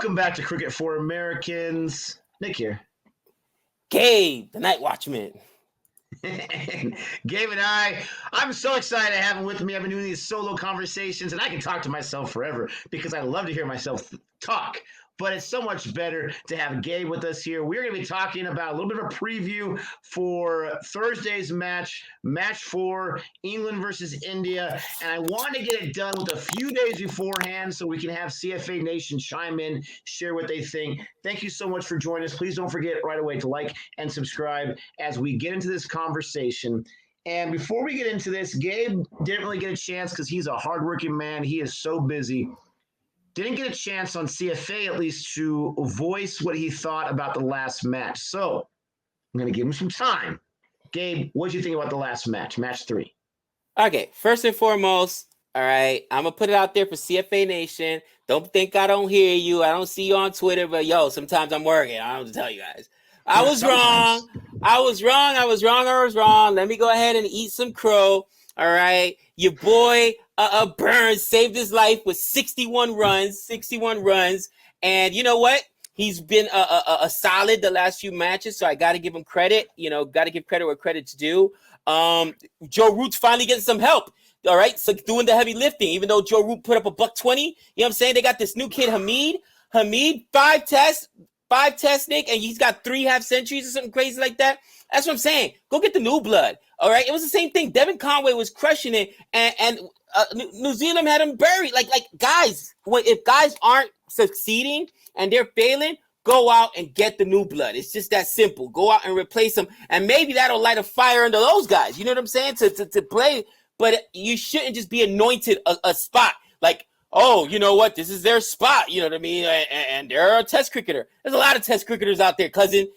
Welcome back to Cricket for Americans. Nick here. Gabe, the Night Watchman. Gabe and I'm so excited to have him with me. I've been doing these solo conversations, and I can talk to myself forever because I love to hear myself talk. But it's so much better to have Gabe with us here. We're going to be talking about a little bit of a preview for Thursday's match 4, England versus India. And I want to get it done with a few days beforehand so we can have CFA Nation chime in, share what they think. Thank you so much for joining us. Please don't forget right away to like and subscribe as we get into this conversation. And before we get into this, Gabe didn't really get a chance because he's a hardworking man. He is so busy. Didn't get a chance on CFA, at least, to voice what he thought about the last match. So I'm going to give him some time. Gabe, what did you think about the last match, match 3? Okay, first and foremost, all right, I'm going to put it out there for CFA Nation. Don't think I don't hear you. I don't see you on Twitter, but, sometimes I'm working. I don't have to tell you guys. I was wrong. Let me go ahead and eat some crow. All right, your boy Burns saved his life with 61 runs, and you know what? He's been a solid the last few matches, so I got to give him credit. Got to give credit where credit's due. Joe Root's finally getting some help. All right, so doing the heavy lifting, even though Joe Root put up a $120. You know what I'm saying? They got this new kid, Hamid, 5 tests, Nick, and he's got 3 half centuries or something crazy like that. That's what I'm saying. Go get the new blood. All right. It was the same thing. Devin Conway was crushing it, and New Zealand had him buried. Like guys, if guys aren't succeeding and they're failing, go out and get the new blood. It's just that simple. Go out and replace them, and maybe that'll light a fire under those guys. You know what I'm saying? To play, but you shouldn't just be anointed a spot like, oh, you know what? This is their spot. You know what I mean? And they're a test cricketer. There's a lot of test cricketers out there, cousin.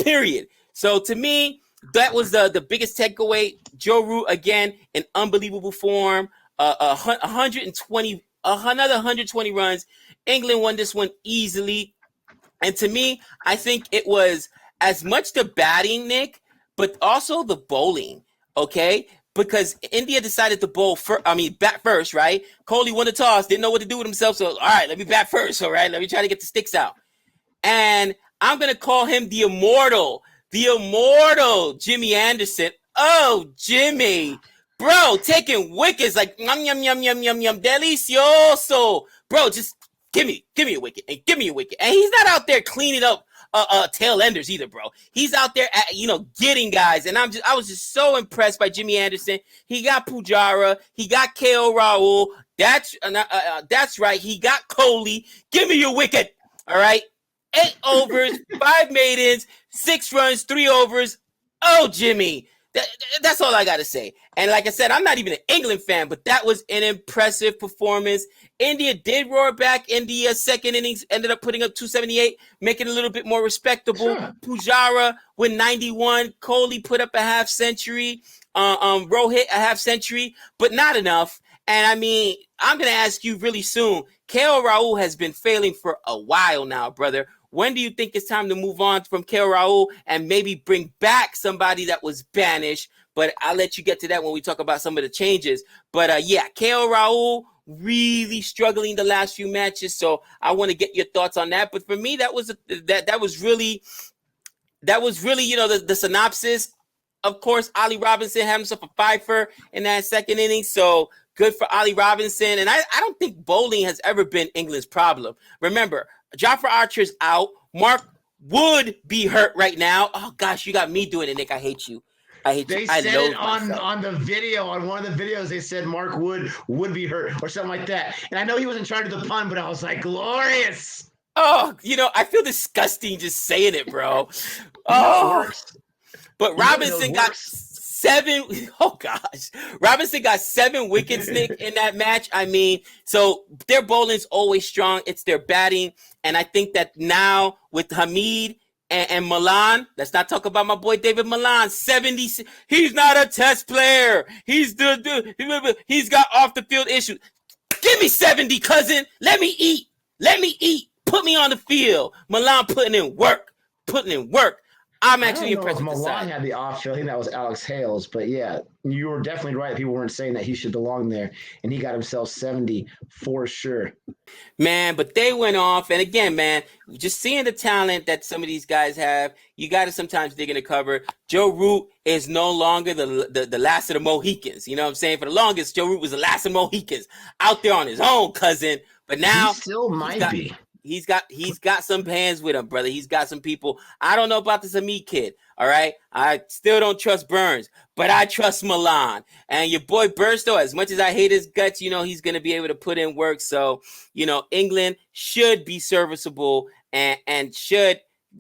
Period. So to me, that was the biggest takeaway. Joe Root, again, in unbelievable form. 120 runs. England won this one easily. And to me, I think it was as much the batting, Nick, but also the bowling, okay? Because India decided to bat first, right? Kohli won the toss, didn't know what to do with himself. So, all right, let me bat first, all right? Let me try to get the sticks out. And I'm going to call him the immortal, Jimmy Anderson. Oh, Jimmy. Bro, taking wickets like yum, yum, yum, yum, yum, yum, delicioso. Bro, just give me a wicket and give me a wicket. And he's not out there cleaning up tail enders either, bro. He's out there, getting guys. And I was just so impressed by Jimmy Anderson. He got Pujara. He got KO Rahul. That's right. He got Kohli. Give me your wicket. All right. 8 overs, 5 maidens, 6 runs, 3 overs. Oh, Jimmy. That's all I got to say. And like I said, I'm not even an England fan, but that was an impressive performance. India did roar back in the second innings, ended up putting up 278, making it a little bit more respectable. Sure. Pujara with 91. Kohli put up a half century. Rohit a half century, but not enough. And I mean, I'm going to ask you really soon. KL Rahul has been failing for a while now, brother. When do you think it's time to move on from KL Rahul and maybe bring back somebody that was banished? But I'll let you get to that when we talk about some of the changes. But KL Rahul really struggling the last few matches. So I want to get your thoughts on that. But for me, that was really, the synopsis. Of course, Ollie Robinson had himself a fifer in that second inning. So good for Ollie Robinson. And I don't think bowling has ever been England's problem. Remember, Jofra Archer's out. Mark Wood be hurt right now. Oh, gosh, you got me doing it, Nick. I hate you. They said it on the video, on one of the videos, they said Mark Wood would be hurt or something like that. And I know he was in charge of the pun, but I was like, glorious. Oh, I feel disgusting just saying it, bro. Oh, but Robinson got 7. Oh, gosh. Robinson got 7 wickets, Nick, in that match. I mean, so their bowling's always strong. It's their batting. And I think that now with Hamid and Milan, let's not talk about my boy David Milan, 70. He's not a test player. He's got off the field issues. Give me 70, cousin. Let me eat. Put me on the field. Milan putting in work. I'm I actually don't know if impressed with the Milan side. had the option. I think that was Alex Hales, but yeah, you were definitely right. People weren't saying that he should belong there, and he got himself 70 for sure. Man, but they went off. And again, man, just seeing the talent that some of these guys have, you got to sometimes dig in the cover. Joe Root is no longer the last of the Mohicans. You know what I'm saying? For the longest, Joe Root was the last of the Mohicans out there on his own, cousin. But He now still he's might got be. he's got some hands with him, brother. He's got some people. I don't know about this Amit kid. All right, I still don't trust Burns, but I trust Milan. And your boy Burstow, as much as I hate his guts, you know he's gonna be able to put in work. So England should be serviceable and should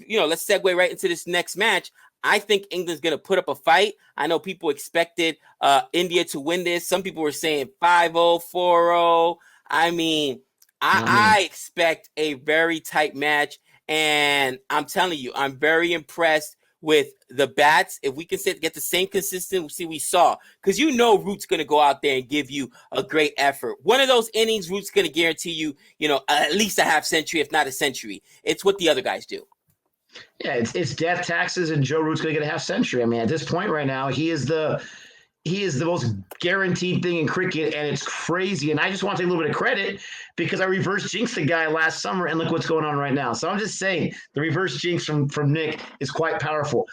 let's segue right into this next match. I think England's going to put up a fight. I know people expected India to win this. Some people were saying 5-0, 4-0. I mean, I expect a very tight match, and I'm telling you, I'm very impressed with the bats. If we can get the same consistency we saw, because Root's going to go out there and give you a great effort. One of those innings, Root's going to guarantee you, at least a half century, if not a century. It's what the other guys do. Yeah, it's death taxes, and Joe Root's going to get a half century. I mean, at this point right now, he is the most guaranteed thing in cricket, and it's crazy. And I just want to take a little bit of credit because I reverse jinxed the guy last summer, and look what's going on right now. So I'm just saying the reverse jinx from Nick is quite powerful.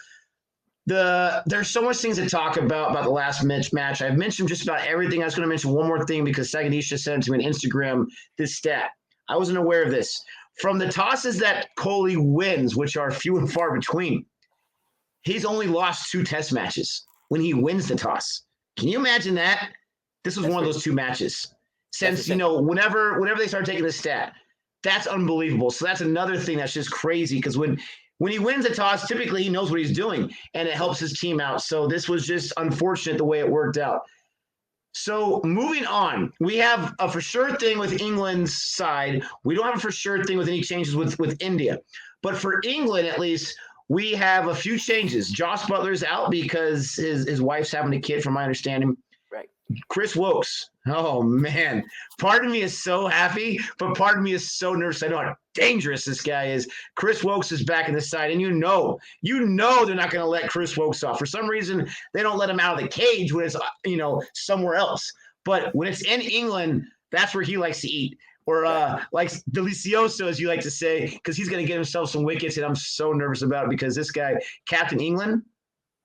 There's so much things to talk about the last match. I've mentioned just about everything. I was going to mention one more thing because Saganisha sent to me on Instagram this stat. I wasn't aware of this. From the tosses that Kohli wins, which are few and far between, he's only lost 2 test matches when he wins the toss. Can you imagine that? This was one of those 2 matches. Since, whenever they start taking the stat, that's unbelievable. So that's another thing that's just crazy because when he wins a toss, typically he knows what he's doing and it helps his team out. So this was just unfortunate the way it worked out. So moving on, we have a for sure thing with England's side. We don't have a for sure thing with any changes with India. But for England, at least, we have a few changes. Josh Butler's out because his wife's having a kid, from my understanding. Right. Chris Wokes. Oh, man. Part of me is so happy, but part of me is so nervous. I know how dangerous this guy is. Chris Wokes is back in the side, and you know they're not going to let Chris Wokes off. For some reason, they don't let him out of the cage when it's, somewhere else. But when it's in England, that's where he likes to eat. Or like delicioso, as you like to say, because he's going to get himself some wickets, and I'm so nervous about it because this guy, Captain England,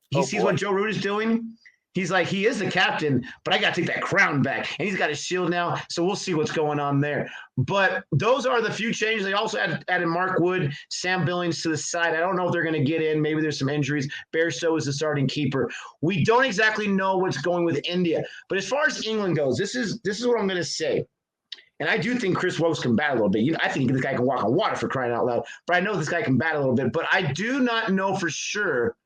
he sees what Joe Root is doing. He's like, he is the captain, but I got to take that crown back. And he's got his shield now, so we'll see what's going on there. But those are the few changes. They also added Mark Wood, Sam Billings to the side. I don't know if they're going to get in. Maybe there's some injuries. Bairstow is the starting keeper. We don't exactly know what's going with India. But as far as England goes, this is what I'm going to say. And I do think Chris Wokes can bat a little bit. I think this guy can walk on water, for crying out loud. But I know this guy can bat a little bit. But I do not know for sure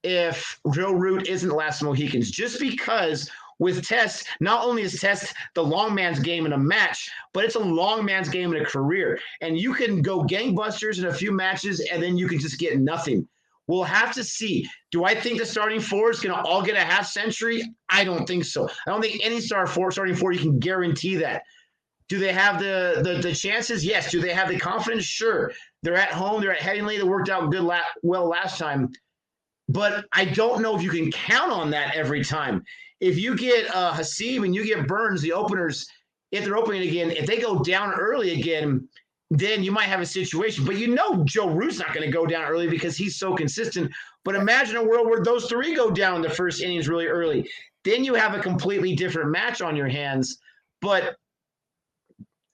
if Joe Root isn't the last Mohicans, just because with Test, not only is Test the long man's game in a match, but it's a long man's game in a career. And you can go gangbusters in a few matches, and then you can just get nothing. We'll have to see. Do I think the starting 4 is going to all get a half century? I don't think so. I don't think any starting 4 you can guarantee that. Do they have the chances? Yes. Do they have the confidence? Sure. They're at home. They're at Headingley. They worked out well last time. But I don't know if you can count on that every time. If you get Hasib and you get Burns, the openers, if they're opening again, if they go down early again, then you might have a situation. But Joe Root's not going to go down early because he's so consistent. But imagine a world where those 3 go down in the first innings really early. Then you have a completely different match on your hands. But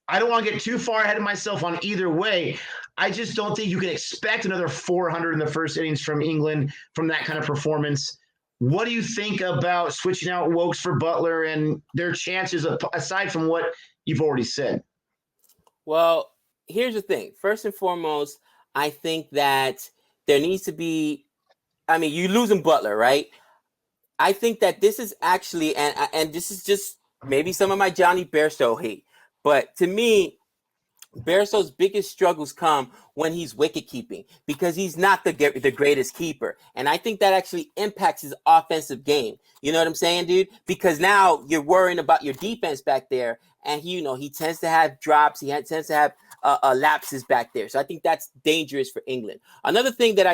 I don't want to get too far ahead of myself on either way. I just don't think you can expect another 400 in the first innings from England from that kind of performance. What do you think about switching out Wokes for Butler and their chances, aside from what you've already said? Well, here's the thing. First and foremost, I think that there needs to be, you're losing Butler, right? I think that this is actually, and this is just maybe some of my Johnny Bairstow hate, but to me, Bairstow's biggest struggles come when he's wicket keeping because he's not the greatest keeper. And I think that actually impacts his offensive game. You know what I'm saying, dude? Because now you're worrying about your defense back there. And he tends to have drops. He tends to have lapses back there. So I think that's dangerous for England. Another thing and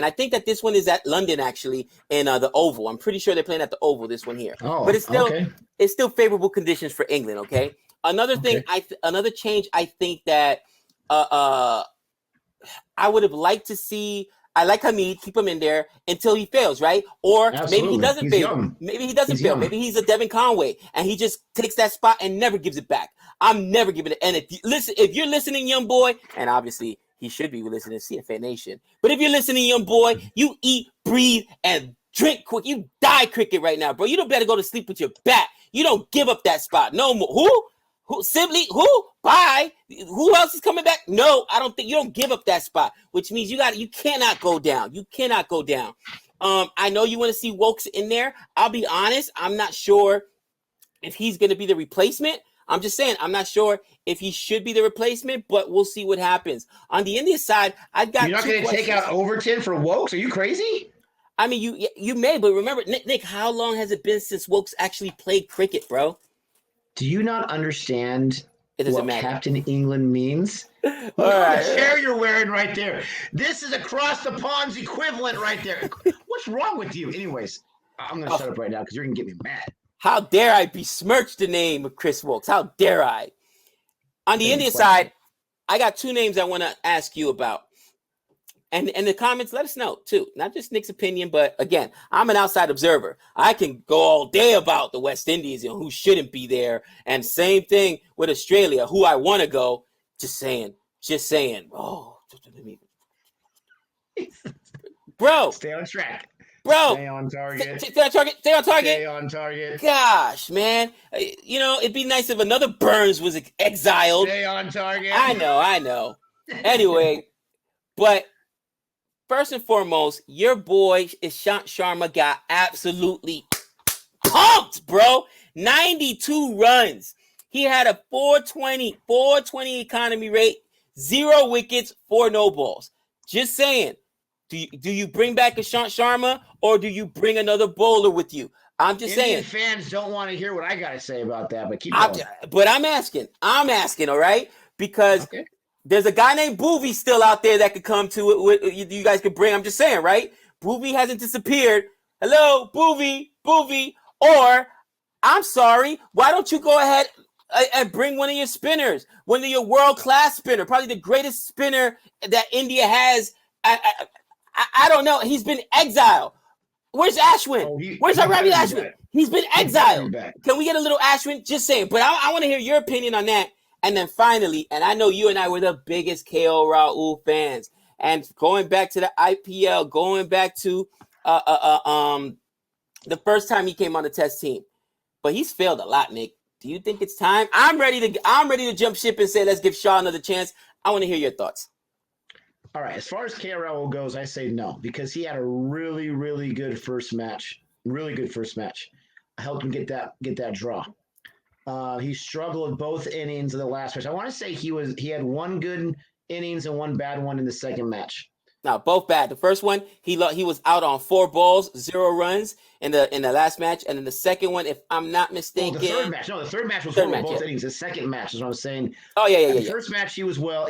I think that this one is at London actually in the Oval. I'm pretty sure they're playing at the Oval this one here. Oh, but it's still favorable conditions for England. Okay. Another thing, another change. I think that I would have liked to see. I like Hamid, keep him in there until he fails, right? Or maybe he doesn't fail. Maybe he doesn't fail. Maybe he's a Devin Conway and he just takes that spot and never gives it back. I'm never giving it. And if you're listening, young boy, and obviously he should be listening to CFA Nation, but if you're listening, young boy, you eat, breathe, and drink quick. You die cricket right now, bro. You don't better go to sleep with your bat. You don't give up that spot no more. Who? Sibley? Who? Bye. Who else is coming back? No, I don't think you don't give up that spot, which means you cannot go down. You cannot go down. I know you want to see Wokes in there. I'll be honest. I'm not sure if he's going to be the replacement. I'm just saying, I'm not sure if he should be the replacement, but we'll see what happens. On the India side, I've got. You're not going to take out Overton for Wokes? Are you crazy? I mean, you may, but remember, Nick, how long has it been since Wokes actually played cricket, bro? Do you not understand what Captain England means? All right. The chair you're wearing right there. This is across the pond's equivalent right there. What's wrong with you? Anyways, I'm going to shut up right now because you're going to get me mad. How dare I besmirch the name of Chris Wokes? How dare I? On the Indian side, I got two names I want to ask you about. And in the comments, let us know, too. Not just Nick's opinion, but, again, I'm an outside observer. I can go all day about the West Indies and who shouldn't be there. And same thing with Australia, who I want to go. Just saying. Oh, bro. Stay on track. Bro. Stay on target. Stay on target. Gosh, man. It'd be nice if another Burns was exiled. Stay on target. I know. Anyway, but first and foremost, your boy Ishant Sharma got absolutely pumped, bro. 92 runs. He had a 420 economy rate, 0 wickets, 4 no balls. Just saying, do you bring back Ishant Sharma or do you bring another bowler with you? I'm just saying. Fans don't want to hear what I got to say about that, but keep going. But I'm asking, all right? Because there's a guy named Boovy still out there that could come to it. You guys could bring. I'm just saying, right? Boovy hasn't disappeared. Hello, Boovy. Or, I'm sorry, why don't you go ahead and bring one of your spinners, one of your world-class spinner, probably the greatest spinner that India has. I don't know. He's been exiled. Where's Ashwin? Where's our Ravi Ashwin? He's been exiled. Can we get a little Ashwin? Just saying. But I want to hear your opinion on that. And then finally, and I know you and I were the biggest KL Rahul fans. And going back to the IPL, going back to the first time he came on the test team. But he's failed a lot, Nick. Do you think it's time? I'm ready to jump ship and say, let's give Shaw another chance. I want to hear your thoughts. All right. As far as KL Rahul goes, I say no, because he had a really, really good first match. Really good first match. I helped him get that draw. He struggled both innings of the last match. I want to say he had one good innings and one bad one in the second match. No, both bad. The first one, he was out on 4 balls, 0 runs in the last match, and then the second one, if I'm not mistaken, the third match was both innings. The second match is what I'm saying. Oh yeah. The first match he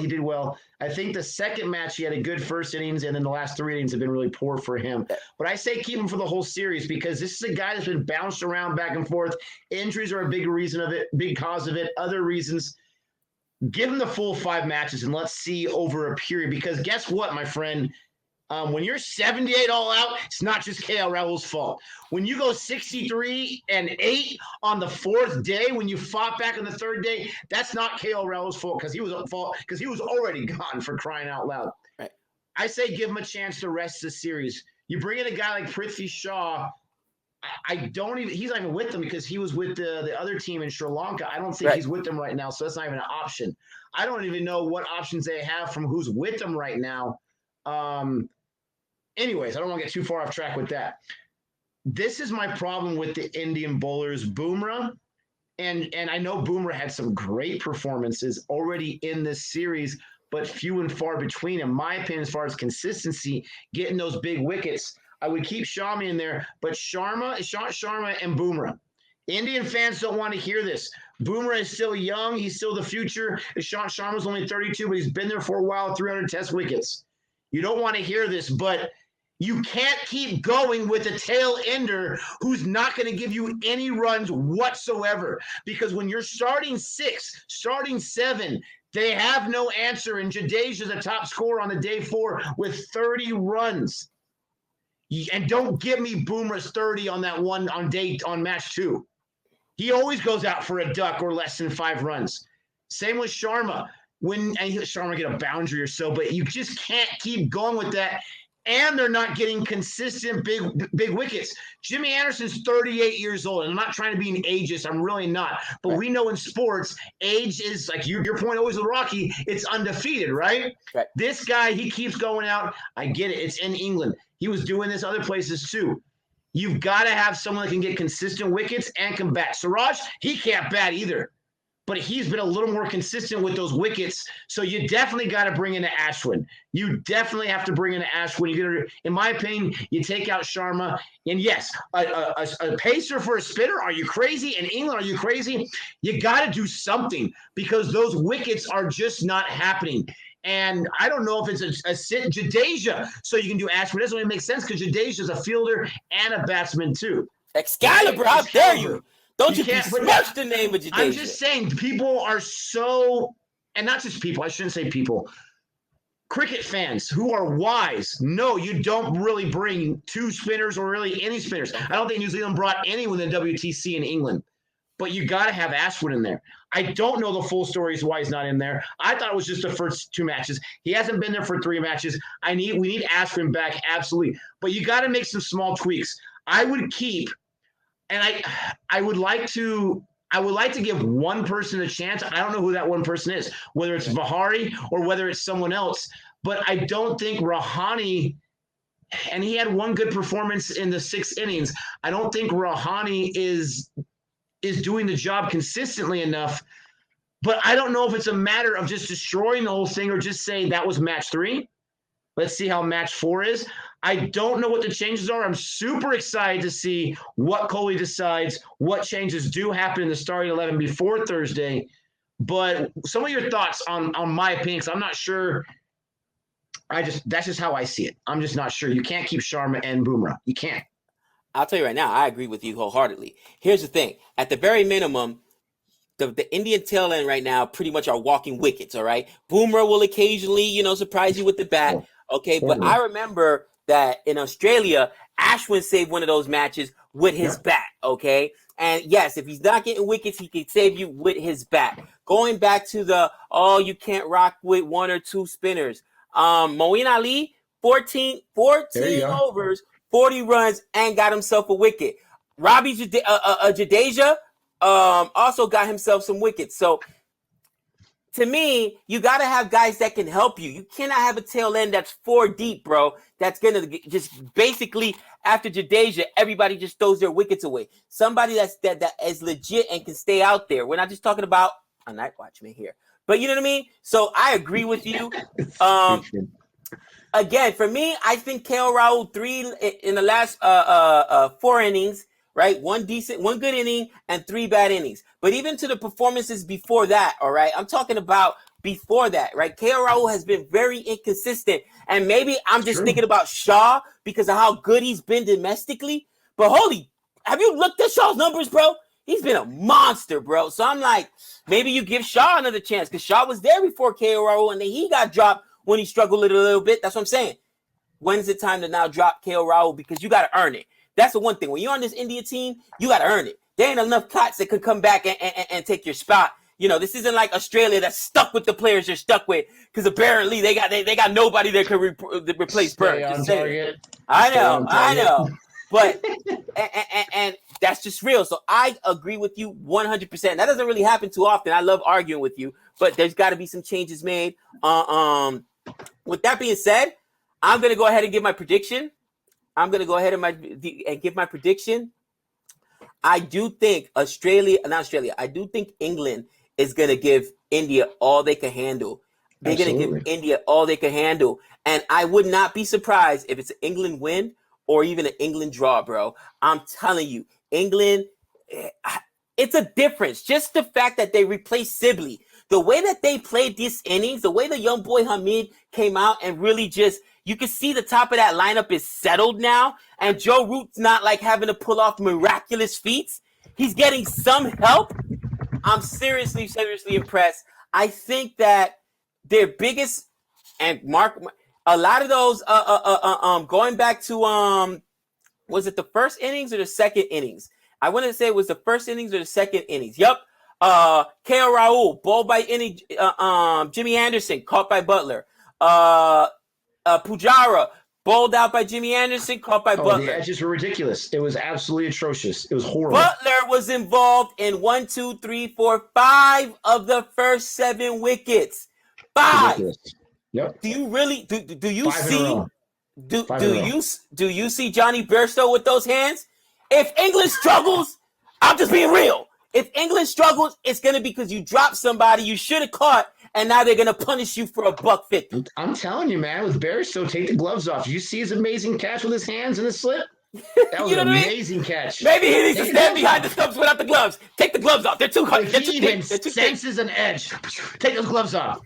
did well. I think the second match he had a good first innings, and then the last 3 innings have been really poor for him. But I say keep him for the whole series because this is a guy that's been bounced around back and forth. Injuries are a big reason of it, big cause of it. Other reasons. Give him the full 5 matches and let's see over a period. Because guess what, my friend? When you're 78 all out, it's not just KL Rahul's fault. When you go 63-8 on the 4th day, when you fought back on the 3rd day, that's not KL Rahul's fault because he was already gone, for crying out loud. Right. I say give him a chance to rest the series. You bring in a guy like Prithvi Shaw. He's not even with them because he was with the other team in Sri Lanka. I don't think he's with them right now, so that's not even an option. I don't even know what options they have from who's with them right now. Anyways, I don't want to get too far off track with that. This is my problem with the Indian bowlers, Bumrah, and I know Bumrah had some great performances already in this series, but few and far between. In my opinion, as far as consistency, getting those big wickets, I would keep Shami in there, but Ishant Sharma and Bumrah. Indian fans don't want to hear this. Boomer is still young. He's still the future. Ishant Sharma's only 32, but he's been there for a while, 300 test wickets. You don't want to hear this, but you can't keep going with a tail ender who's not going to give you any runs whatsoever. Because when you're starting 6, starting 7, they have no answer. And Jadeja's the top scorer on the day 4 with 30 runs. And don't give me Boomer's 30 on that one on match 2. He always goes out for a duck or less than 5 runs. Same with Sharma. Sharma get a boundary or so, but you just can't keep going with that. And they're not getting consistent big wickets. Jimmy Anderson's 38 years old. And I'm not trying to be an ageist. I'm really not. But we know in sports, age is, like your point always with Rocky, it's undefeated, right? This guy, he keeps going out. I get it. It's in England. He was doing this other places too. You've got to have someone that can get consistent wickets and can bat. Siraj, he can't bat either. But he's been a little more consistent with those wickets. So you definitely got to bring in Ashwin. You definitely have to bring in Ashwin. In my opinion, you take out Sharma. And yes, a pacer for a spinner, are you crazy? In England, are you crazy? You got to do something because those wickets are just not happening. And I don't know if it's a sit Jadeja, so you can do Ashwin. It doesn't really make sense because Jadeja's a fielder and a batsman too. Excalibur, how dare you? Don't you besmirch the name of Jadeja. I'm just saying people are so, and not just people, I shouldn't say people, cricket fans who are wise, no, you don't really bring 2 spinners or really any spinners. I don't think New Zealand brought anyone in WTC in England. But you got to have Ashwin in there. I don't know the full story as why he's not in there. I thought it was just the first 2 matches. He hasn't been there for 3 matches. We need Ashwin back, absolutely. But you got to make some small tweaks. I would keep, and I would like to give one person a chance. I don't know who that one person is, whether it's Vihari or whether it's someone else. But I don't think Rahane, and he had one good performance in the 6 innings. I don't think Rahane is doing the job consistently enough, but I don't know if it's a matter of just destroying the whole thing or just saying that was match 3. Let's see how match 4 is. I don't know what the changes are. I'm super excited to see what Kohli decides, what changes do happen in the starting 11 before Thursday. But some of your thoughts on my opinion, because I'm not sure. That's just how I see it. I'm just not sure. You can't keep Sharma and Bumrah. You can't. I'll tell you right now, I agree with you wholeheartedly. Here's the thing. At the very minimum, the Indian tail end right now pretty much are walking wickets, all right? Boomer will occasionally, surprise you with the bat, okay? But I remember that in Australia, Ashwin saved one of those matches with his bat, okay? And yes, if he's not getting wickets, he can save you with his bat. Going back to you can't rock with 1 or 2 spinners. Moeen Ali, 14 overs, 40 runs, and got himself a wicket. Robbie Jadeja also got himself some wickets. So, to me, you got to have guys that can help you. You cannot have a tail end that's 4 deep, bro. That's going to just basically, after Jadeja, everybody just throws their wickets away. Somebody that is legit and can stay out there. We're not just talking about a night watchman here. But you know what I mean? So, I agree with you. Again, for me, I think KL Rahul 3 in the last 4 innings, right? 1 good inning and 3 bad innings. But even to the performances before that, all right? I'm talking about before that, right? KL Rahul has been very inconsistent. And maybe I'm just thinking about Shaw because of how good he's been domestically. But have you looked at Shaw's numbers, bro? He's been a monster, bro. So I'm like, maybe you give Shaw another chance because Shaw was there before KL Rahul and then he got dropped when he struggled a little bit. That's what I'm saying. When's it time to now drop KL Rahul? Because you got to earn it. That's the one thing. When you're on this India team, you got to earn it. There ain't enough cots that could come back and take your spot. This isn't like Australia that's stuck with the players they're stuck with because apparently they got nobody that could replace Burns. I know. But and that's just real. So I agree with you 100%. That doesn't really happen too often. I love arguing with you, but there's got to be some changes made. With that being said, I'm going to go ahead and give my prediction. I do think I do think England is going to give India all they can handle. They're going to give India all they can handle. And I would not be surprised if it's an England win or even an England draw, bro. I'm telling you, England, it's a difference. Just the fact that they replaced Sibley, the way that they played these innings, the way the young boy Hamid came out and really just, you can see the top of that lineup is settled now, and Joe Root's not like having to pull off miraculous feats. He's getting some help. I'm seriously impressed. I think that their biggest, and Mark, a lot of those, going back to, was it the first innings or the second innings? I want to say it was the first innings or the second innings. Yep. K.O. Raul, ball by Jimmy Anderson, caught by Butler. Pujara, bowled out by Jimmy Anderson, caught by Butler. The edges were ridiculous. It was absolutely atrocious. It was horrible. Butler was involved in 5 of the first 7 wickets. 5. Ridiculous. Yep. Do you really do you 5 see do you see Johnny Bairstow with those hands? If England struggles, I'm just being real. If England struggles, it's going to be because you dropped somebody you should have caught, and now they're going to punish you for $150. I'm telling you, man, with Bairstow, take the gloves off. Did you see his amazing catch with his hands in the slip? That was an amazing catch. Maybe he needs to stand behind the stumps without the gloves. Take the gloves off. They're too hard. He even senses an edge. Take those gloves off.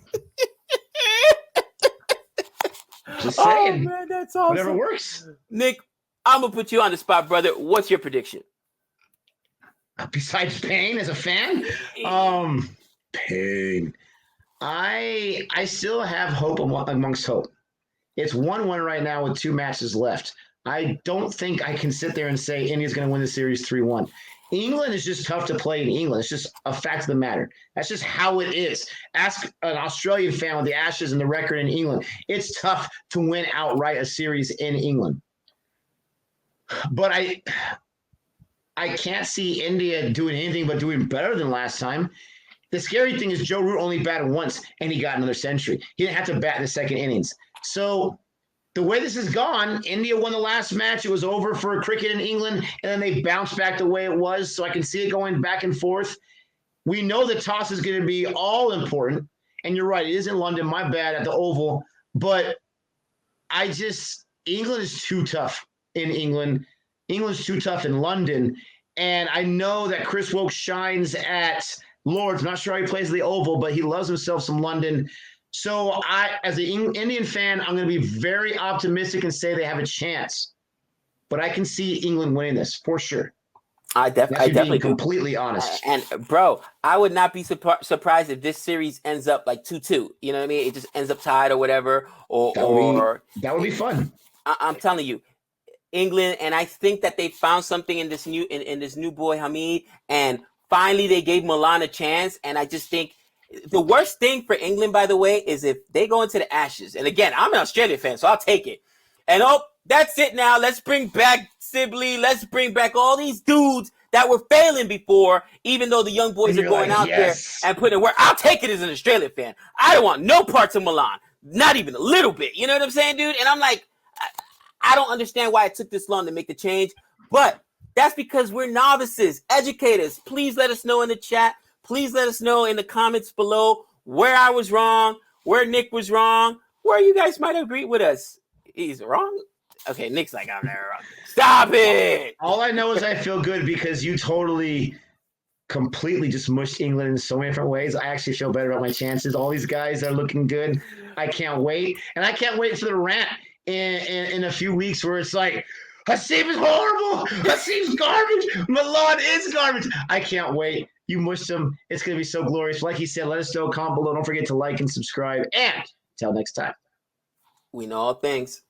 Just saying. Oh, man, that's awesome. Whatever works. Nick, I'm going to put you on the spot, brother. What's your prediction? Besides pain as a fan? Pain. I still have hope amongst hope. It's 1-1 right now with 2 matches left. I don't think I can sit there and say India's going to win the series 3-1. England is just tough to play in England. It's just a fact of the matter. That's just how it is. Ask an Australian fan with the Ashes and the record in England. It's tough to win outright a series in England. But I can't see India doing anything but doing better than last time. The scary thing is Joe Root only batted once, and he got another century. He didn't have to bat in the second innings. So the way this has gone, India won the last match. It was over for cricket in England, and then they bounced back the way it was. So I can see it going back and forth. We know the toss is going to be all important. And you're right, it is in London. My bad, at the Oval. But England is too tough in England. England's too tough in London. And I know that Chris Woke shines at Lord's. I'm not sure how he plays the Oval, but he loves himself some London. So as an Indian fan, I'm going to be very optimistic and say they have a chance. But I can see England winning this for sure. I definitely completely honest. And bro, I would not be surprised if this series ends up like 2-2. You know what I mean? It just ends up tied or whatever. That would be fun. I'm telling you, England, and I think that they found something in this new boy Hamid, and finally they gave Milan a chance. And I just think the worst thing for England, by the way, is if they go into the Ashes. And again, I'm an Australian fan, so I'll take it. And that's it now. Let's bring back Sibley. Let's bring back all these dudes that were failing before, even though the young boys are going out there and putting in work. I'll take it as an Australian fan. I don't want no parts of Milan, not even a little bit. You know what I'm saying, dude? And I'm like, I don't understand why it took this long to make the change, but that's because we're novices, educators. Please let us know in the chat. Please let us know in the comments below where I was wrong, where Nick was wrong, where you guys might agree with us. He's wrong? Okay, Nick's like, I'm never wrong. Stop it! All I know is I feel good because you completely just mushed England in so many different ways. I actually feel better about my chances. All these guys are looking good. I can't wait. And I can't wait for the rant in a few weeks where it's like, Haseem is horrible. Haseem's garbage. Milan is garbage. I can't wait. You mushed them. It's going to be so glorious. Like he said, let us know. Comment below. Don't forget to like and subscribe. And until next time. We know all things.